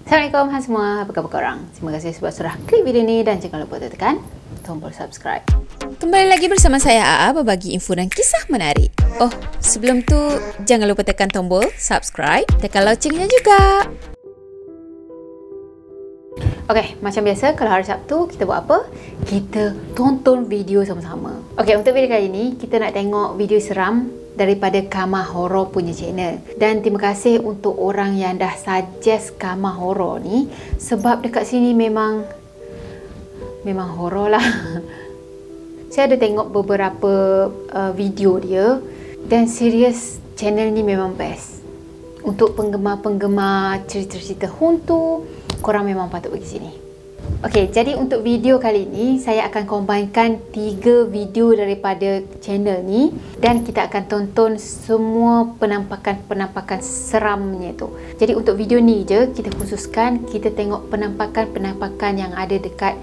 Assalamualaikum hai semua, apa khabar korang? Terima kasih sebab sudah klik video ni dan jangan lupa tekan tombol subscribe. Kembali lagi bersama saya Aa berbagi info dan kisah menarik. Oh, sebelum tu jangan lupa tekan tombol subscribe, tekan loncengnya juga. Okey, macam biasa kalau hari Sabtu kita buat apa? Kita tonton video sama-sama. Okey, untuk video kali ni kita nak tengok video seram daripada Kamar Horror punya channel. Dan terima kasih untuk orang yang dah suggest Kamar Horror ni sebab dekat sini memang horror lah. Saya ada tengok beberapa video dia dan serius channel ni memang best. Untuk penggemar-penggemar cerita-cerita hantu, korang memang patut pergi sini. Okey, jadi untuk video kali ni saya akan combinekan 3 video daripada channel ni dan kita akan tonton semua penampakan-penampakan seramnya tu. Jadi untuk video ni je kita khususkan kita tengok penampakan-penampakan yang ada dekat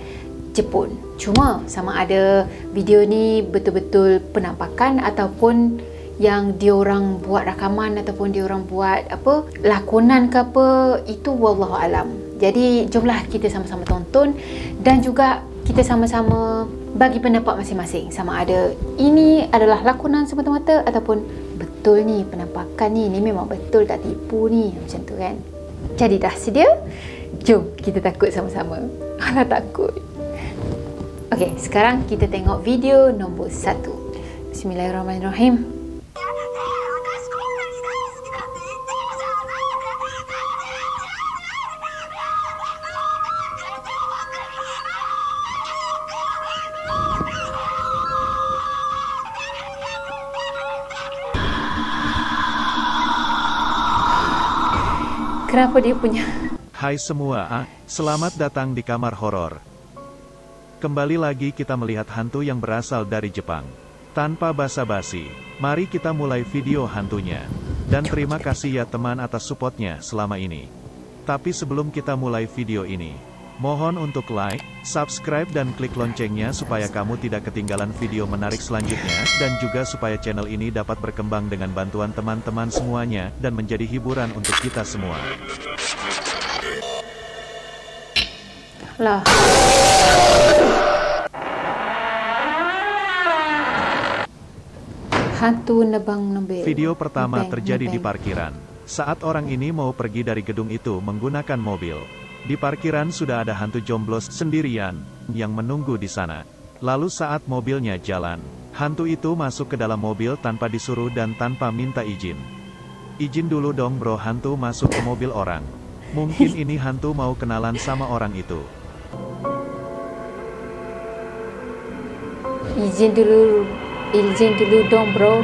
Jepun. Cuma sama ada video ni betul-betul penampakan ataupun yang diorang buat rakaman ataupun diorang buat apa lakonan ke apa, itu wallahu alam. Jadi jomlah kita sama-sama tonton dan juga kita sama-sama bagi pendapat masing-masing sama ada ini adalah lakonan semata-mata ataupun betul ni penampakan ni memang betul tak tipu ni, macam tu kan. Jadi dah sedia? Jom kita takut sama-sama. Alah takut. Okey, sekarang kita tengok video nombor 1. Bismillahirrahmanirrahim. Kenapa dia punya? Hai semua, selamat datang di Kamar Horor. Kembali lagi kita melihat hantu yang berasal dari Jepang. Tanpa basa-basi, mari kita mulai video hantunya. Dan terima kasih ya teman atas supportnya selama ini. Tapi sebelum kita mulai video ini, mohon untuk like, subscribe dan klik loncengnya supaya kamu tidak ketinggalan video menarik selanjutnya dan juga supaya channel ini dapat berkembang dengan bantuan teman-teman semuanya dan menjadi hiburan untuk kita semua. Lah. Hantu nebang-nebeng. Video pertama terjadi di parkiran. Saat orang ini mau pergi dari gedung itu menggunakan mobil. Di parkiran sudah ada hantu jomblos sendirian yang menunggu di sana. Lalu saat mobilnya jalan, hantu itu masuk ke dalam mobil tanpa disuruh dan tanpa minta izin. Izin dulu dong bro, hantu masuk ke mobil orang. Mungkin ini hantu mau kenalan sama orang itu. Izin dulu dong bro.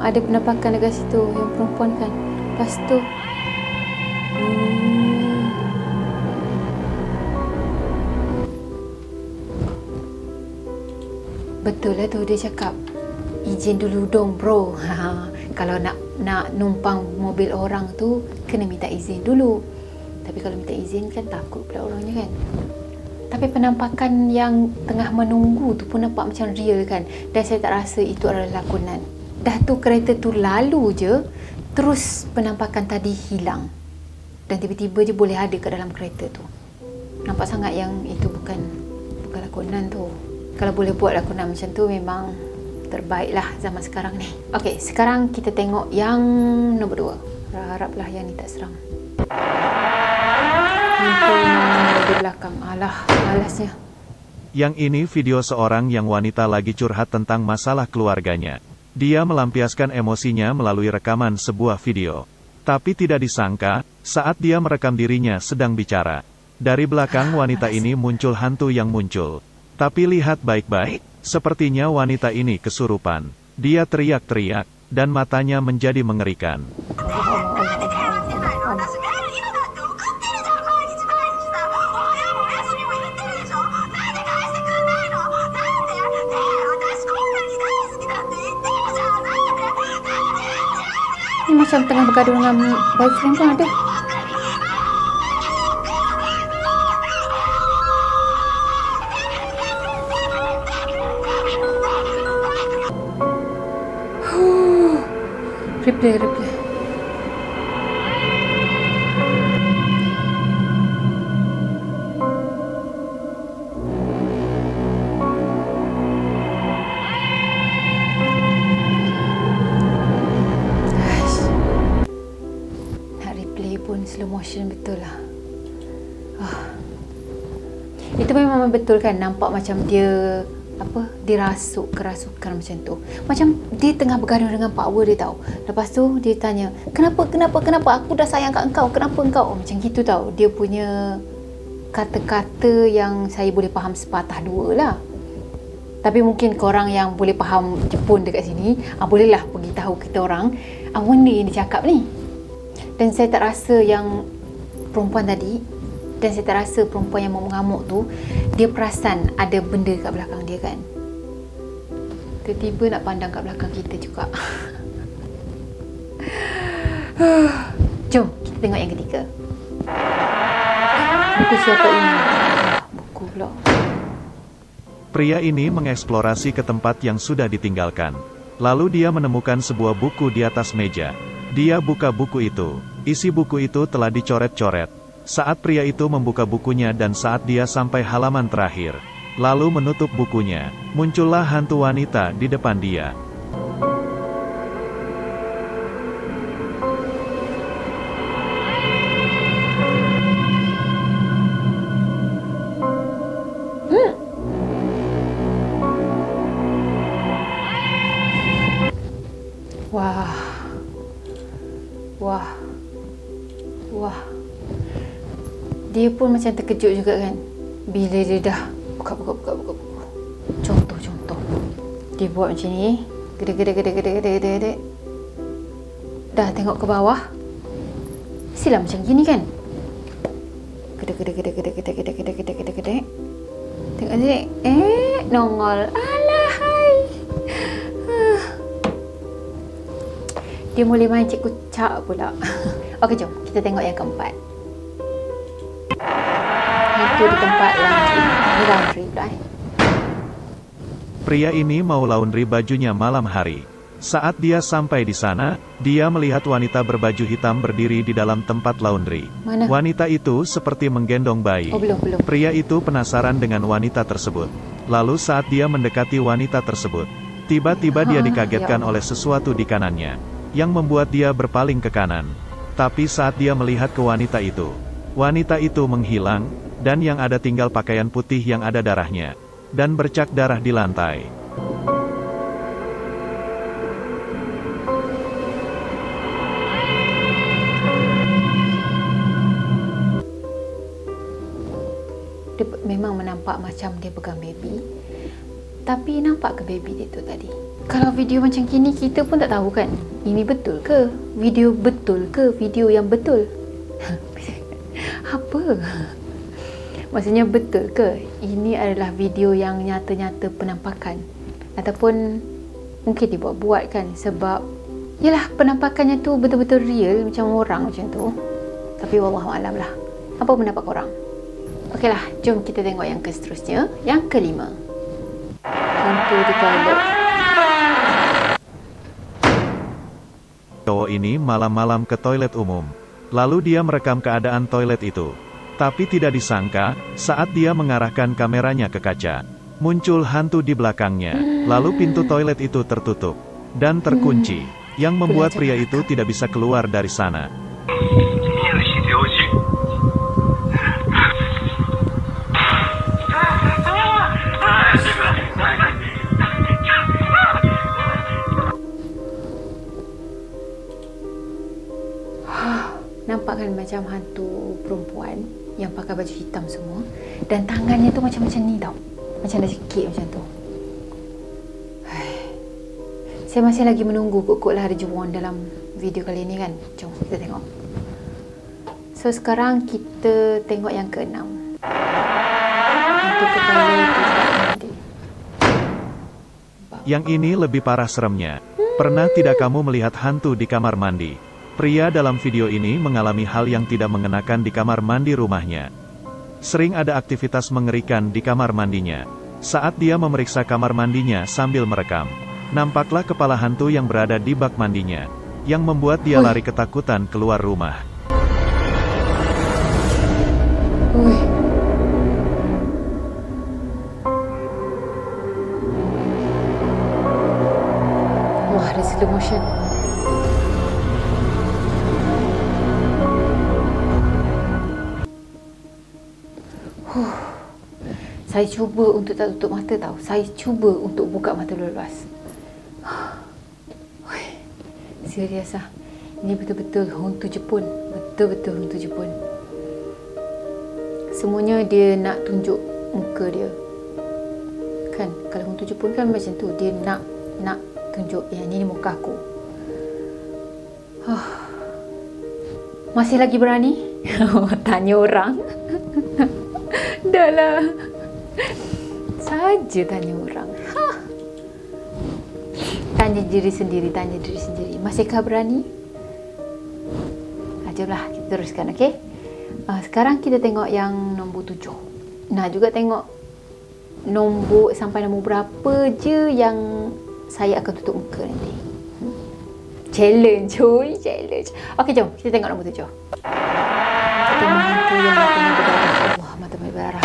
Ada penampakan dekat situ yang perempuan kan. Lepas tu betul lah tu dia cakap izin dulu dong bro. Kalau nak numpang mobil orang tu kena minta izin dulu. Tapi kalau minta izin kan takut pula orangnya kan. Tapi penampakan yang tengah menunggu tu pun nampak macam real kan. Dan saya tak rasa itu adalah lakonan. Dah tu kereta tu lalu je, terus penampakan tadi hilang. Dan tiba-tiba je boleh ada kat dalam kereta tu. Nampak sangat yang itu bukan lakonan tu. Kalau boleh buat lakonan macam tu memang terbaiklah zaman sekarang ni. Okey, sekarang kita tengok yang nombor 2. Haraplah yang ni tak seram. Di belakang. Alah, malasnya. Yang ini video seorang yang wanita lagi curhat tentang masalah keluarganya. Dia melampiaskan emosinya melalui rekaman sebuah video. Tapi tidak disangka, saat dia merekam dirinya sedang bicara. Dari belakang wanita ini muncul hantu yang muncul. Tapi lihat baik-baik, sepertinya wanita ini kesurupan. Dia teriak-teriak, dan matanya menjadi mengerikan. Ini macam tengah bergaduh dengan boyfriend pun ada. Replay. slow motion betul lah. Itu memang betul kan, nampak macam dia dirasuk kerasukan macam tu. Macam dia tengah bergaduh dengan power dia tahu. Lepas tu dia tanya, kenapa aku dah sayang kat engkau, kenapa engkau? Macam gitu tahu. Dia punya kata-kata yang saya boleh faham sepatah dua lah. Tapi mungkin korang yang boleh faham Jepun dekat sini, bolehlah pergi tahu kita orang apa benda yang dia cakap ni. Dan saya tak rasa yang perempuan tadi, dan saya tak rasa perempuan yang mengamuk tu, dia perasan ada benda kat belakang dia kan. Tiba-tiba nak pandang kat belakang kita juga. Jom kita tengok yang ketiga. Buku siapa ini? Buku pula. Pria ini mengeksplorasi ke tempat yang sudah ditinggalkan. Lalu dia menemukan sebuah buku di atas meja. Dia buka buku itu. Isi buku itu telah dicoret-coret. Saat pria itu membuka bukunya dan saat dia sampai halaman terakhir, lalu menutup bukunya, muncullah hantu wanita di depan dia. Wah. Dia pun macam terkejut juga kan bila dia dah buka. Contoh. Dia buat macam ni. Gede. Dah tengok ke bawah. Mestilah macam gini kan. Gede. Tengok ni. Nongol. Alah hai. Dia boleh main cik kucak pula. Okey, jom kita tengok yang keempat. Itu di tempat laundry pula. Pria ini mau laundry bajunya malam hari. Saat dia sampai di sana, dia melihat wanita berbaju hitam berdiri di dalam tempat laundry. Mana? Wanita itu seperti menggendong bayi. Belum. Pria itu penasaran dengan wanita tersebut. Lalu saat dia mendekati wanita tersebut, tiba-tiba dia dikagetkan oleh sesuatu di kanannya, yang membuat dia berpaling ke kanan. Tapi saat dia melihat ke wanita itu menghilang, dan yang ada tinggal pakaian putih yang ada darahnya, dan bercak darah di lantai. Dia memang menampak macam dia pegang baby. Tapi nampak ke baby dia tu tadi? Kalau video macam gini, kita pun tak tahu kan, ini betul ke? Video betul ke? Video yang betul? Apa? Maksudnya betul ke ini adalah video yang nyata-nyata penampakan? Ataupun mungkin dibuat-buat kan, sebab yalah penampakannya tu betul-betul real macam orang macam tu. Tapi wallahualam lah. Apa pendapat korang? Okeylah, jom kita tengok yang seterusnya, yang kelima. Hantu di toilet. Cowok ini malam-malam ke toilet umum. Lalu dia merekam keadaan toilet itu. Tapi tidak disangka, saat dia mengarahkan kameranya ke kaca, muncul hantu di belakangnya. Lalu pintu toilet itu tertutup dan terkunci, yang membuat pria itu tidak bisa keluar dari sana. Nampak kan macam hantu perempuan yang pakai baju hitam semua, dan tangannya tu macam-macam ni tau, macam dah cekik macam tu. Saya masih lagi menunggu kot-kotlah ada jewon dalam video kali ni kan. Jom kita tengok. So sekarang kita tengok yang keenam. Hantu kepala nanti. Yang ini lebih parah seremnya. Pernah tidak kamu melihat hantu di kamar mandi? Pria dalam video ini mengalami hal yang tidak mengenakan di kamar mandi rumahnya. Sering ada aktivitas mengerikan di kamar mandinya. Saat dia memeriksa kamar mandinya sambil merekam, nampaklah kepala hantu yang berada di bak mandinya, yang membuat dia lari ketakutan keluar rumah. Wah, ada slow motion. Saya cuba untuk tak tutup mata tau. Saya cuba untuk buka mata luas. Serius lah. Ini betul-betul hantu Jepun. Betul-betul hantu Jepun. Semuanya dia nak tunjuk muka dia. Kan? Kalau hantu Jepun kan macam tu. Dia nak tunjuk yang ini muka aku. Masih lagi berani? Tanya orang. Dah lah. Saja tanya orang. Tanya diri sendiri. Masihkah berani? Jomlah kita teruskan, okey? Sekarang kita tengok yang nombor 7. Nah, juga tengok nombor sampai nombor berapa je yang saya akan tutup muka nanti. Challenge, cuy, challenge. Okey, jom kita tengok nombor 7. Kita hantu yang matanya berdarah. Allah, mata berdarah.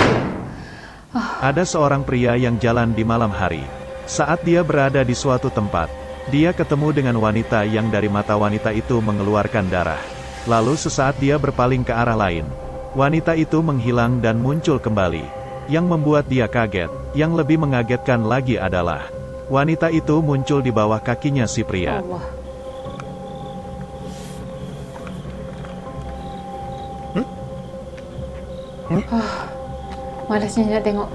Ada seorang pria yang jalan di malam hari. Saat dia berada di suatu tempat, dia ketemu dengan wanita yang dari mata wanita itu mengeluarkan darah. Lalu sesaat dia berpaling ke arah lain. Wanita itu menghilang dan muncul kembali. Yang membuat dia kaget, yang lebih mengagetkan lagi adalah wanita itu muncul di bawah kakinya si pria. Allah. Malasnya nak tengok.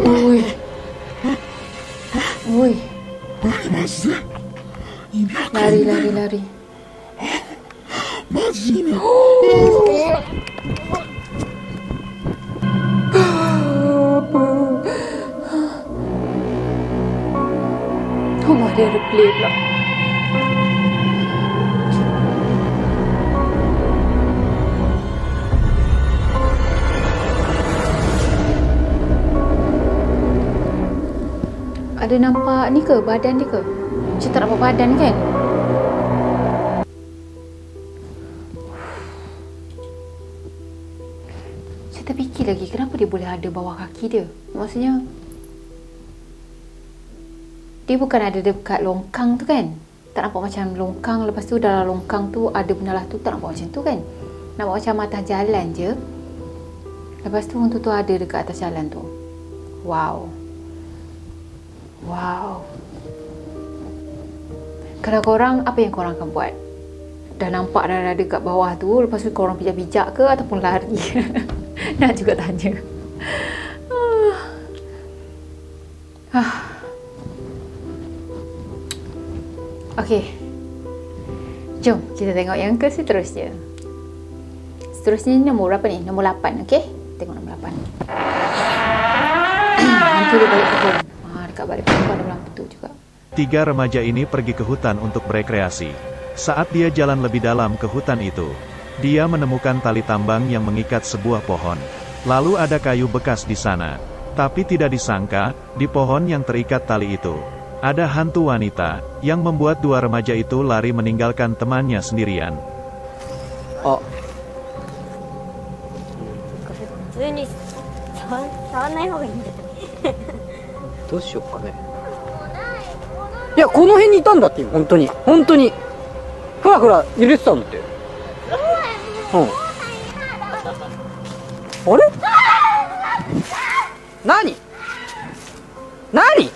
Ui. Ui. Lari. Allah, dia replay pula. Ada nampak ni ke? Badan dia ke? Macam tak nampak badan kan? Saya terfikir lagi, kenapa dia boleh ada bawah kaki dia? Maksudnya, dia bukan ada dekat longkang tu kan? Tak nampak macam longkang, lepas tu dalam longkang tu ada benda lah tu, tak nampak macam tu kan? Nampak macam atas jalan je. Lepas tu hantu tu ada dekat atas jalan tu. Wow. Kalau korang, apa yang korang akan buat? Dah nampak dah ada kat bawah tu, lepas tu korang pijak-pijak ke ataupun lari? Nak juga tanya. Okey. Jom kita tengok yang ke seterusnya. Seterusnya ni nombor berapa ni? Nombor 8, okey? Tengok nombor 8. Hantu dia balik pohon. Dekat balik pohon ada lampu tu juga. 3 remaja ini pergi ke hutan untuk berekreasi. Saat dia jalan lebih dalam ke hutan itu, dia menemukan tali tambang yang mengikat sebuah pohon. Lalu ada kayu bekas di sana. Tapi tidak disangka, di pohon yang terikat tali itu, ada hantu wanita, yang membuat 2 remaja itu lari meninggalkan temannya sendirian. Oh. どうしよっかね。いや、この辺にいたんだって、本当にふらふら揺れてたんだって。あれ？何？何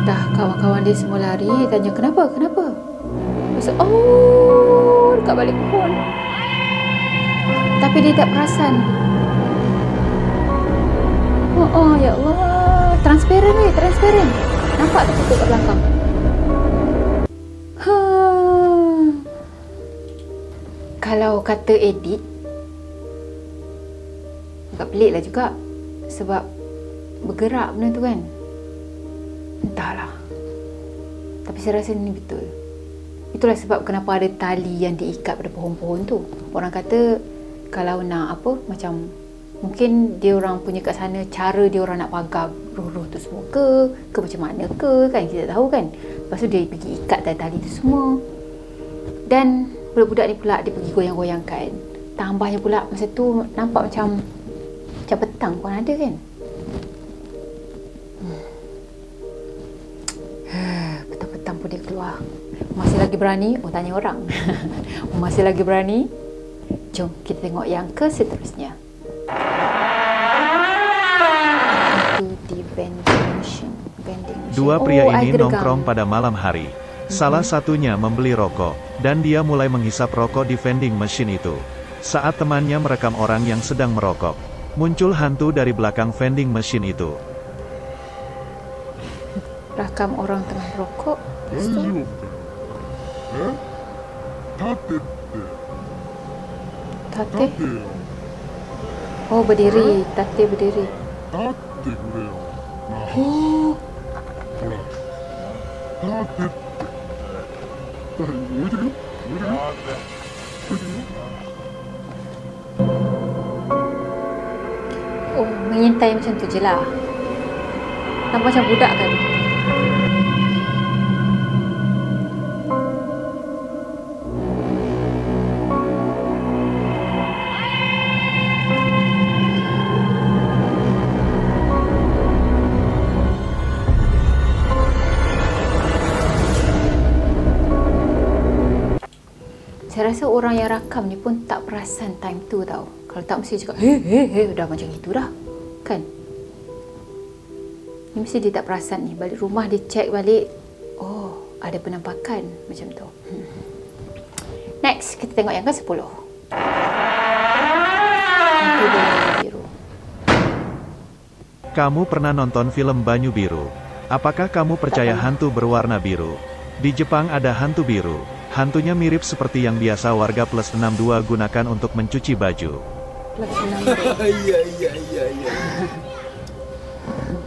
？Dah kawan-kawan dia semua lari, tanya kenapa? Lepas oh, dekat balik pohon. Tapi dia tak perasan. Oh, ya Allah, transparent. Nampak tak tutup kat belakang? Kalau kata edit, agak pelik lah juga. Sebab bergerak benda tu kan. Entahlah. Tapi saya rasa ni betul. Itulah sebab kenapa ada tali yang diikat pada pohon-pohon tu. Orang kata kalau nak apa, macam mungkin dia orang punya kat sana cara dia orang nak pagar roh-roh tu semua ke macam mana ke kan, kita tak tahu kan. Lepas tu dia pergi ikat tali tu semua. Dan budak-budak ni pula dia pergi goyang-goyangkan. Tambahnya pula masa tu nampak macam petang pun ada kan. Wah, masih lagi berani? Oh, tanya orang. Masih lagi berani? Jom kita tengok yang ke seterusnya. Itu di vending machine. Dua pria ini nongkrong pada malam hari. Salah satunya membeli rokok, dan dia mulai menghisap rokok di vending machine itu. Saat temannya merekam orang yang sedang merokok, muncul hantu dari belakang vending machine itu. Rakam orang tengah merokok. Tate? Oh, berdiri. Tate berdiri. Oh. Oh, mengintai macam tu je lah. Nampak macam budak kan? Saya rasa orang yang rakam ni pun tak perasan time tu tau. Kalau tak mesti cakap, dah macam itu dah. Kan? Ni mesti dia tak perasan ni. Balik rumah dia check balik. Oh, ada penampakan macam tu. Next, kita tengok yang ke-10. Hantu berwarna biru. Kamu pernah nonton film Banyu Biru? Apakah kamu percaya hantu berwarna biru? Di Jepang ada hantu biru. Hantunya mirip seperti yang biasa warga plus 62 gunakan untuk mencuci baju.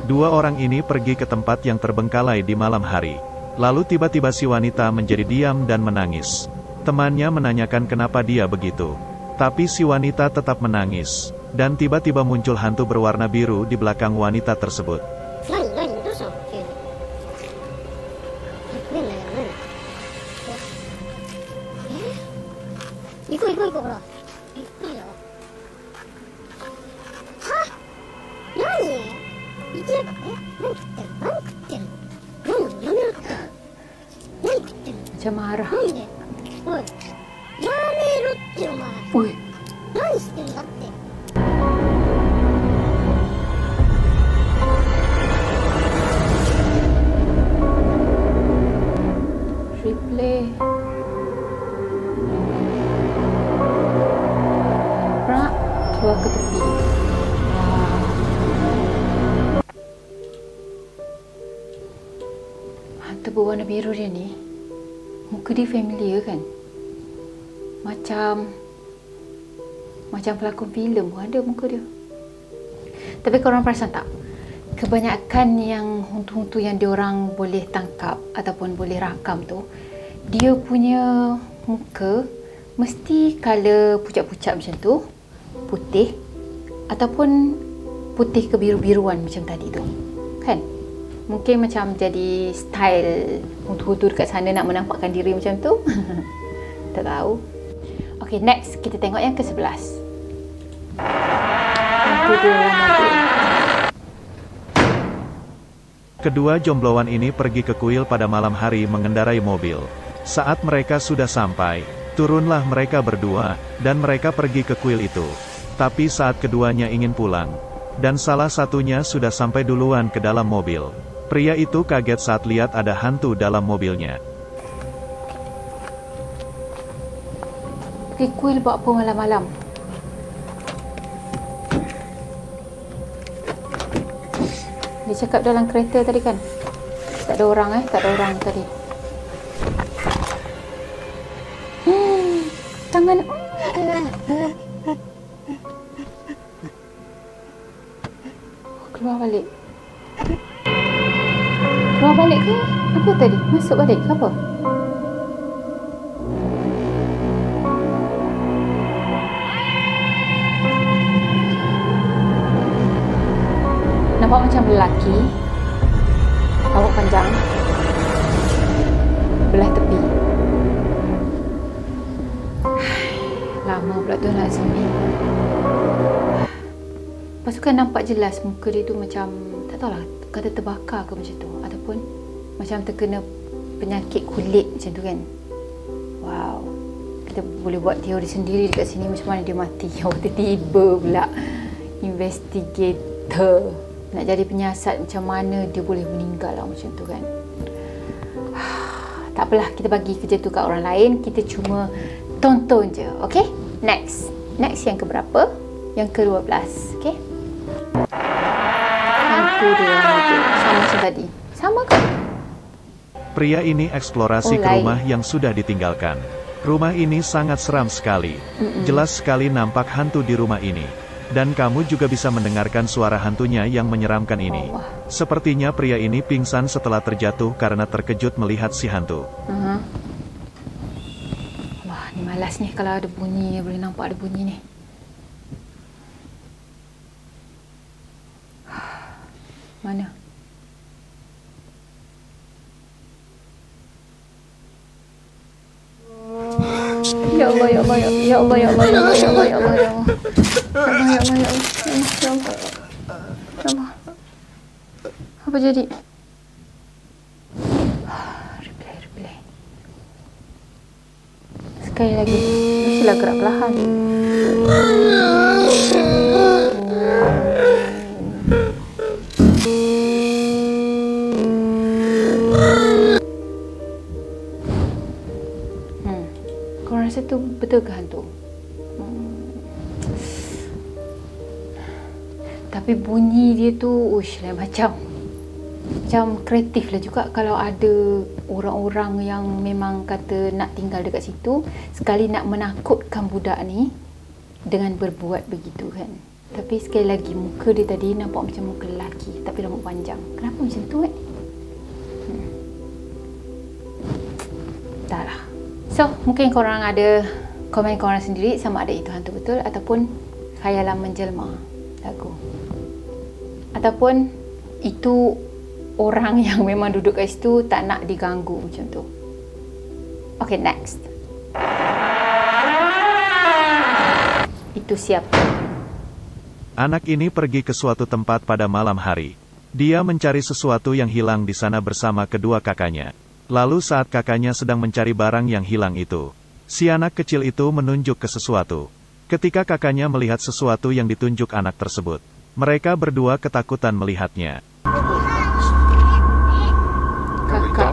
Dua orang ini pergi ke tempat yang terbengkalai di malam hari. Lalu tiba-tiba si wanita menjadi diam dan menangis. Temannya menanyakan kenapa dia begitu. Tapi si wanita tetap menangis. Dan tiba-tiba muncul hantu berwarna biru di belakang wanita tersebut. Macam marah. Ui. Replay. Prak, keluar ke tepi. Hantu berwarna biru dia ni, muka dia familiar kan? Macam pelakon filem pun ada muka dia. Tapi korang perasan tak? Kebanyakan yang hantu-hantu yang diorang boleh tangkap ataupun boleh rakam tu, dia punya muka mesti colour pucat-pucat macam tu, putih ataupun putih kebiru-biruan macam tadi tu. Kan? Mungkin macam jadi style hantu-hantu dekat sana nak menampakkan diri macam tu. Tak tahu. Okay, next kita tengok yang ke-11. Hantu di dalam mobil. Kedua jombloan ini pergi ke kuil pada malam hari mengendarai mobil. Saat mereka sudah sampai, turunlah mereka berdua, dan mereka pergi ke kuil itu. Tapi saat keduanya ingin pulang, dan salah satunya sudah sampai duluan ke dalam mobil. Pria itu kaget saat lihat ada hantu dalam mobilnya. Pergi kuil buat apa malam-malam? Dia cakap dalam kereta tadi kan? Tak ada orang tak ada orang tadi. Tangan. Keluar balik. Keluar balik ke? Apa tadi? Masuk balik ke apa? Nampak macam lelaki, rambut panjang, belah tepi. Lama pula tu nak zoom. Lepas tu kan nampak jelas muka dia tu macam, tak tahulah, kata terbakar ke macam tu, ataupun macam terkena penyakit kulit macam tu kan. Wow. Kita boleh buat teori sendiri dekat sini macam mana dia mati. Tiba-tiba pula investigator nak jadi penyiasat macam mana dia boleh meninggal lah macam tu kan. Tak apalah, kita bagi kerja tu kat orang lain. Kita cuma tonton je. Okay? Next yang keberapa? Yang ke-12. Okay? Hantu dia lagi. Sama macam tadi. Sama kan? Pria ini eksplorasi ke rumah yang sudah ditinggalkan. Rumah ini sangat seram sekali. Jelas sekali nampak hantu di rumah ini. Dan kamu juga bisa mendengarkan suara hantunya yang menyeramkan ini. Sepertinya pria ini pingsan setelah terjatuh karena terkejut melihat si hantu. Wah, ni malas ni kalau ada bunyi, boleh nampak ada bunyi ni. Mana? Ya Allah, ya Allah, ya Allah, ya Allah, ya Allah, ya Allah, ya Allah, ya Allah, ya Allah, ya Allah. Apa jadi? Replay. Sekali lagi. Mestilah gerak perlahan. Korang rasa tu betul ke hantu? Tapi bunyi dia tu lain macam kreatif lah juga. Kalau ada orang-orang yang memang kata nak tinggal dekat situ, sekali nak menakutkan budak ni dengan berbuat begitu kan. Tapi sekali lagi, muka dia tadi nampak macam muka lelaki tapi rambut panjang. Kenapa macam tu Tak lah. So, mungkin korang ada komen korang sendiri sama ada itu hantu betul ataupun khayalan menjelma lagu. Ataupun itu orang yang memang duduk kat situ tak nak diganggu macam tu. Okay, next. Itu siapa? Anak ini pergi ke suatu tempat pada malam hari. Dia mencari sesuatu yang hilang di sana bersama kedua kakaknya. Lalu saat kakaknya sedang mencari barang yang hilang itu, si anak kecil itu menunjuk ke sesuatu. Ketika kakaknya melihat sesuatu yang ditunjuk anak tersebut, mereka berdua ketakutan melihatnya. Kakak.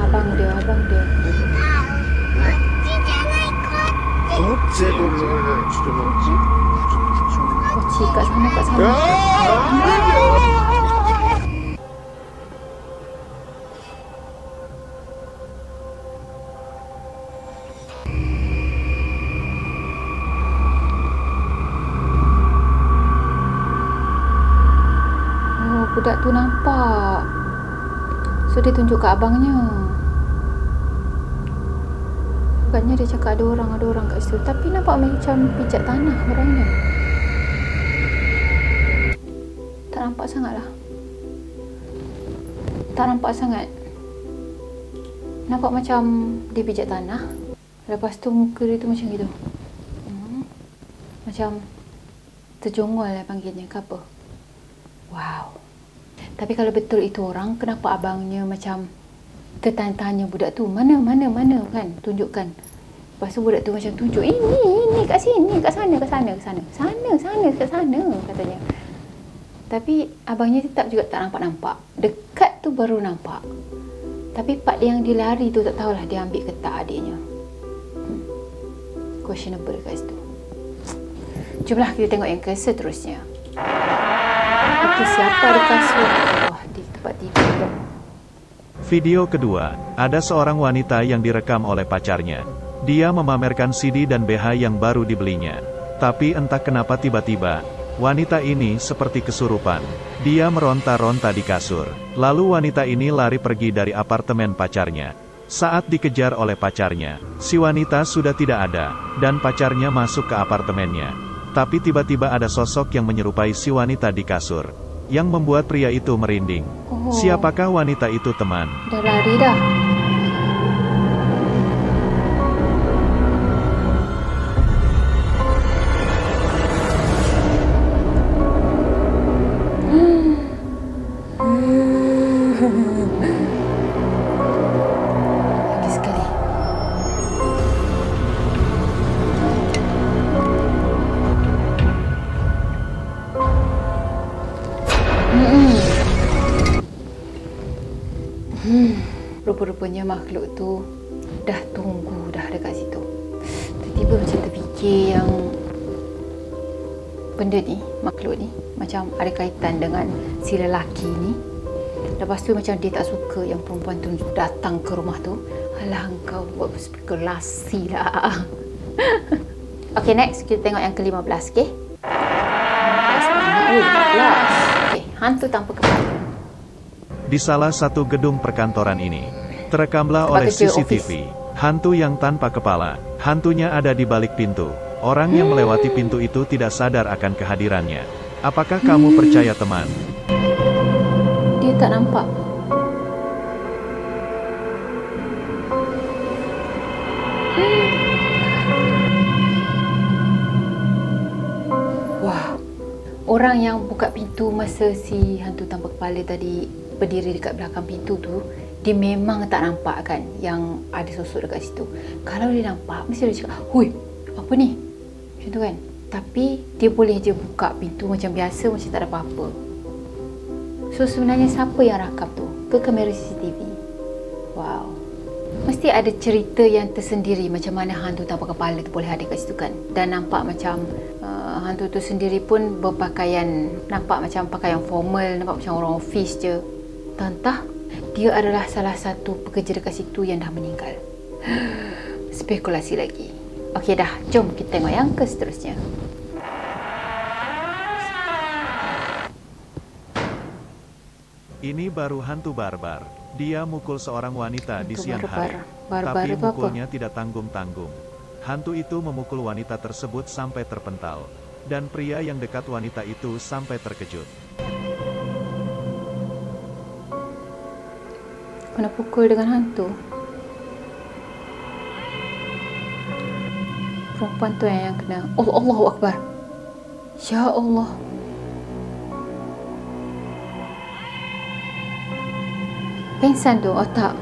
Abang dia. Kucing kat sana. Budak tu nampak. So dia tunjuk kat abangnya. Bukannya dia cakap ada orang kat situ. Tapi nampak macam pijak tanah orangnya. Tak nampak sangat lah. Nampak macam dia pijak tanah. Lepas tu muka dia tu macam gitu. Macam terjongol lah panggilnya ke apa. Wow. Tapi kalau betul itu orang, kenapa abangnya macam tertanya-tanya budak tu? Mana kan? Tunjukkan. Lepas tu budak tu macam tunjuk. Ini kat sini, kat sana, sana katanya. Tapi abangnya tetap juga tak nampak. Dekat tu baru nampak. Tapi part yang dia lari tu tak tahulah dia ambil ke tak adiknya. Questionable kat situ. Jomlah kita tengok yang ke seterusnya. Itu siapa di kasur? Di tempat tidur. Video kedua, ada seorang wanita yang direkam oleh pacarnya. Dia memamerkan CD dan BH yang baru dibelinya. Tapi entah kenapa tiba-tiba, wanita ini seperti kesurupan. Dia meronta-ronta di kasur. Lalu wanita ini lari pergi dari apartemen pacarnya. Saat dikejar oleh pacarnya, si wanita sudah tidak ada, dan pacarnya masuk ke apartemennya. Tapi tiba-tiba ada sosok yang menyerupai si wanita di kasur, yang membuat pria itu merinding. Siapakah wanita itu, teman? Dah lari dah. rupa-rupanya makhluk tu dah tunggu dah dekat situ. Tiba-tiba macam terfikir yang benda ni, makhluk ni macam ada kaitan dengan si lelaki ni. Lepas tu macam dia tak suka yang perempuan tu datang ke rumah tu. Alah, kau buat spekulasi lah. Okay, next kita tengok yang ke-15, okay? 15. Okay, hantu tanpa kepala. Di salah satu gedung perkantoran ini, terekamlah oleh CCTV, hantu yang tanpa kepala. Hantunya ada di balik pintu. Orang yang melewati pintu itu tidak sadar akan kehadirannya. Apakah kamu percaya, teman? Dia tak nampak. Wah, orang yang buka pintu masa si hantu tanpa kepala tadi berdiri dekat belakang pintu tu, dia memang tak nampak kan yang ada sosok dekat situ. Kalau dia nampak, mesti dia cakap, "Hui, apa ni?" Macam tu kan. Tapi dia boleh je buka pintu macam biasa, macam tak ada apa-apa. So sebenarnya siapa yang rakam tu? Ke kamera CCTV? Wow. Mesti ada cerita yang tersendiri macam mana hantu tanpa kepala tu boleh ada kat situ kan. Dan nampak macam hantu tu sendiri pun berpakaian, nampak macam pakaian formal, nampak macam orang office je. Entah, dia adalah salah satu pekerja dekat situ yang dah meninggal. Spekulasi lagi. Okey dah, jom kita tengok yang ke seterusnya. Ini baru hantu barbar. Dia mukul seorang wanita di siang hari. Barbar Tapi itu apa? mukulnya tidak tanggung-tanggung. Hantu itu memukul wanita tersebut sampai terpental. Dan pria yang dekat wanita itu sampai terkejut. Kena pukul dengan hantu. Perempuan tu yang kena. Oh, Allahu Akbar. Ya Allah. Pengsan tu otak.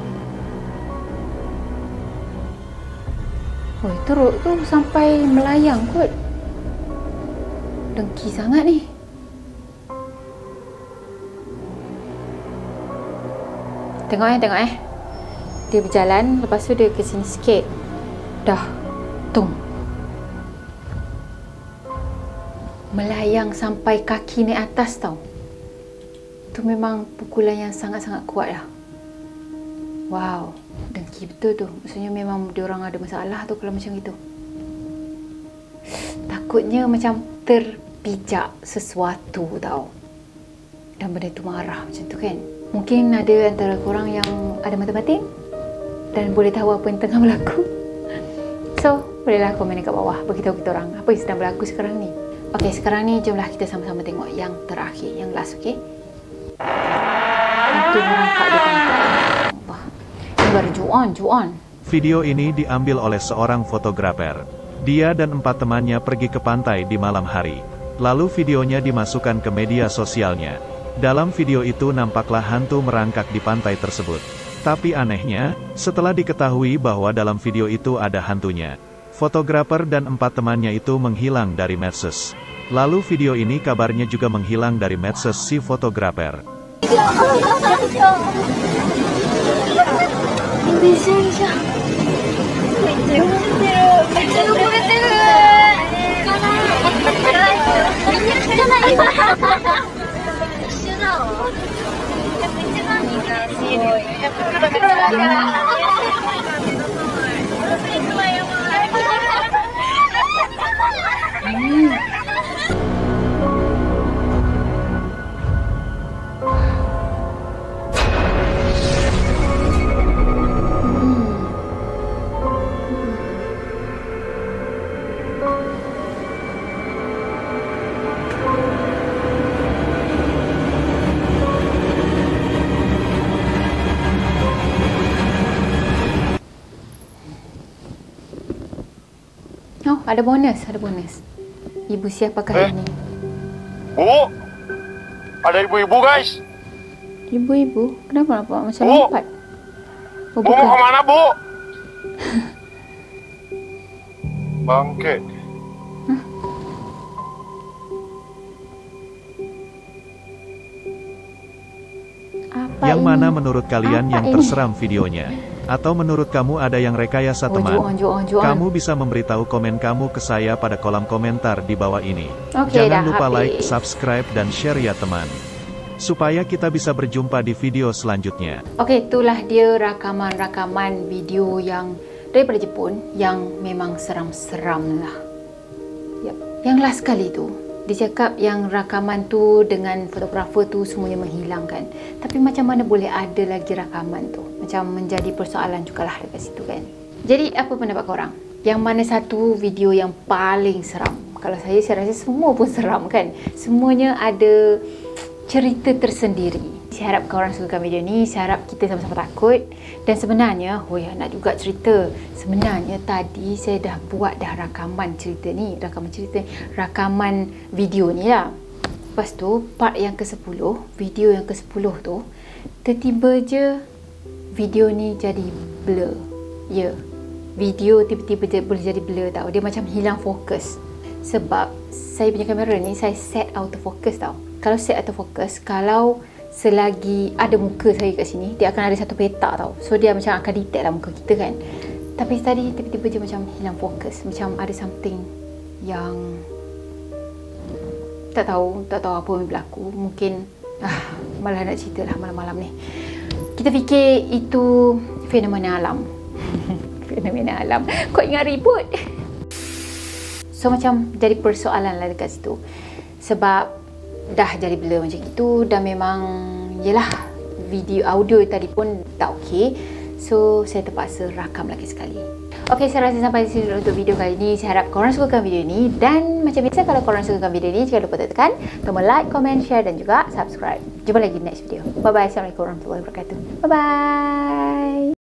Oh, teruk tu sampai melayang kot. Dengki sangat ni. Tengok tengok Dia berjalan, lepas tu dia ke sini sikit. Dah. Tung. Melayang sampai kaki naik atas tau. Tu memang pukulan yang sangat-sangat kuat lah. Wow. Dengki betul tu. Maksudnya memang diorang ada masalah tu kalau macam itu. Takutnya macam terpijak sesuatu tau. Dan benda tu marah macam tu kan. Mungkin ada antara korang yang ada mata batin dan boleh tahu apa yang tengah berlaku. So, bolehlah komen dekat bawah beritahu kita orang apa yang sedang berlaku sekarang ni. Okey, sekarang ni jomlah kita sama-sama tengok yang terakhir, yang last, okey? Hantu merangkak di pantai. Wah, ini baru Juan. Video ini diambil oleh seorang fotografer. Dia dan 4 temannya pergi ke pantai di malam hari. Lalu videonya dimasukkan ke media sosialnya. Dalam video itu nampaklah hantu merangkak di pantai tersebut. Tapi anehnya, setelah diketahui bahwa dalam video itu ada hantunya, fotografer dan 4 temannya itu menghilang dari medsos. Lalu video ini kabarnya juga menghilang dari medsos si fotografer. Oh, ada bonus. Ibu siapakah ini? Bu, ada ibu-ibu guys. Ibu-ibu? Kenapa nampak macam Bu. lompat? Oh, Bu mau bukan. kemana bu? Bangke. Apa Apa Yang ini? mana menurut kalian Apa yang ini? terseram videonya? Atau menurut kamu ada yang rekayasa teman? Onjo. Kamu bisa memberitahu komen kamu ke saya pada kolom komentar di bawah ini. Oke, Jangan dah lupa habis. like, subscribe, dan share ya teman. Supaya kita bisa berjumpa di video selanjutnya. Okey, itulah dia rakaman-rakaman video yang daripada Jepun yang memang seram-seram lah. Yep. Yang last kali tu, dia cakap yang rakaman tu dengan fotografer tu semuanya menghilangkan. Tapi macam mana boleh ada lagi rakaman tu? Macam menjadi persoalan jugalah dekat situ kan. Jadi apa pendapat korang? Yang mana satu video yang paling seram? Kalau saya rasa semua pun seram kan. Semuanya ada cerita tersendiri. Saya harap korang sukakan video ni. Saya harap kita sama-sama takut. Dan sebenarnya, nak juga cerita. Sebenarnya tadi saya dah buat rakaman cerita ni. Rakaman video ni lah. Lepas tu, part yang ke-10, video yang ke-10 tu, tiba-tiba je video ni jadi blur. Ya, video tiba-tiba boleh jadi blur tau. Dia macam hilang fokus. Sebab saya punya kamera ni, saya set autofocus tau. Kalau set autofocus, kalau selagi ada muka saya kat sini, dia akan ada satu petak tau. So dia macam akan detect lah muka kita kan. Tapi tadi tiba-tiba je macam hilang fokus. Macam ada something yang tak tahu apa yang berlaku. Mungkin malah nak cerita lah malam-malam ni. Kita fikir itu fenomena alam. Fenomena alam. Kau ingat ribut? So macam jadi persoalan lah dekat situ. Sebab dah jadi blur macam itu dan memang yelah video audio tadi pun tak okey. So saya terpaksa rakam lagi sekali. Okey, saya rasa sampai di sini untuk video kali ini. Saya harap korang sukakan video ini dan macam biasa kalau korang sukakan video ini, jangan lupa tekan tombol like, comment, share dan juga subscribe. Jumpa lagi next video. Bye bye. Assalamualaikum warahmatullahi wabarakatuh. Bye bye.